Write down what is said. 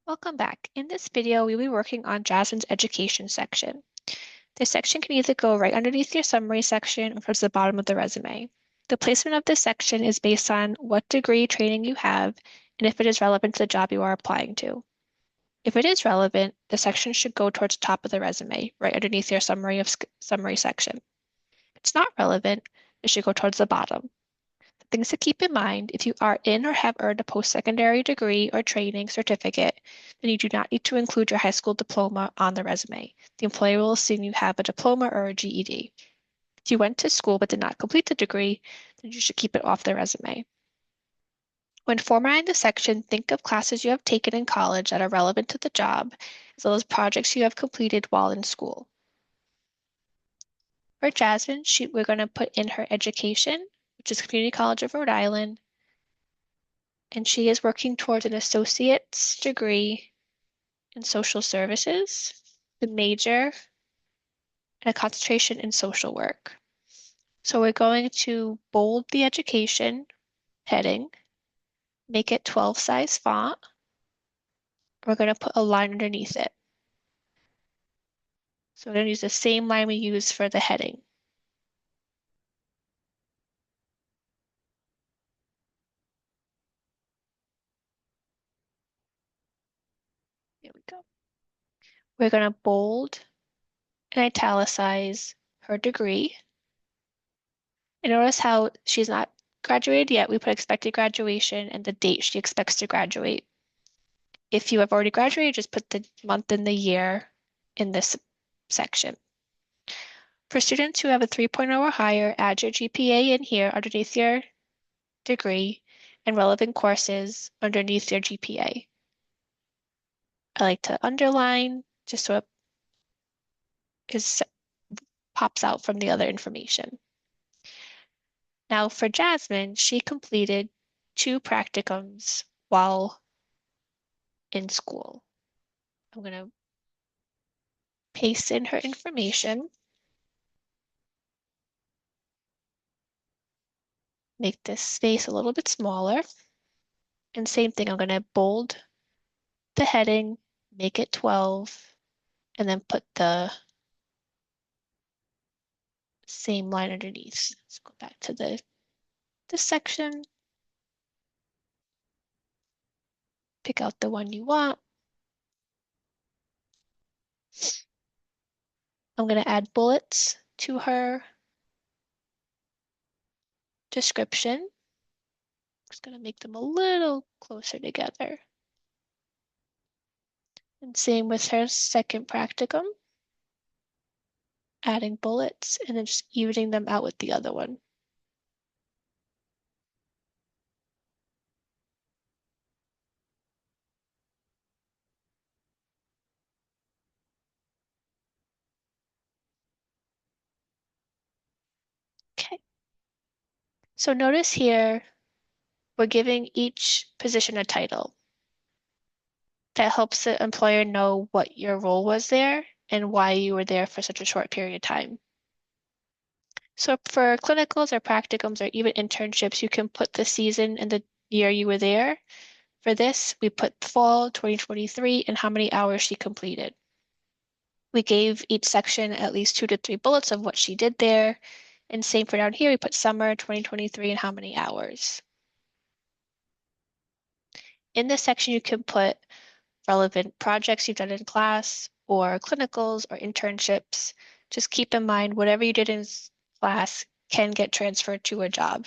Welcome back. In this video, we'll be working on Jasmine's education section. This section can either go right underneath your summary section or towards the bottom of the resume. The placement of this section is based on what degree training you have and if it is relevant to the job you are applying to. If it is relevant, the section should go towards the top of the resume, right underneath your summary section. If it's not relevant, it should go towards the bottom. Things to keep in mind, if you are in or have earned a post-secondary degree or training certificate, then you do not need to include your high school diploma on the resume. The employer will assume you have a diploma or a GED. If you went to school but did not complete the degree, then you should keep it off the resume. When formatting the section, think of classes you have taken in college that are relevant to the job, as well as projects you have completed while in school. For Jasmine, we're going to put in her education, which is Community College of Rhode Island, and she is working towards an associate's degree in social services, the major, and a concentration in social work. So we're going to bold the education heading, make it 12 size font. We're going to put a line underneath it. So we're going to use the same line we used for the heading. There we go. We're going to bold and italicize her degree. And notice how she's not graduated yet. We put expected graduation and the date she expects to graduate. If you have already graduated, just put the month and the year in this section. For students who have a 3.0 or higher, add your GPA in here underneath your degree and relevant courses underneath your GPA. I like to underline just so it pops out from the other information. Now for Jasmine, she completed 2 practicums while in school. I'm going to paste in her information. Make this space a little bit smaller. And same thing, I'm going to bold the heading, make it 12, and then put the same line underneath. Let's go back to this section. Pick out the one you want. I'm going to add bullets to her description. Just going to make them a little closer together. And same with her second practicum. Adding bullets and then just evening them out with the other one. Okay. So notice here, we're giving each position a title. That helps the employer know what your role was there and why you were there for such a short period of time. So for clinicals or practicums or even internships, you can put the season and the year you were there. For this, we put fall 2023 and how many hours she completed. We gave each section at least 2 to 3 bullets of what she did there. And same for down here, we put summer 2023 and how many hours. In this section, you can put relevant projects you've done in class or clinicals or internships. Just keep in mind, whatever you did in class can get transferred to a job.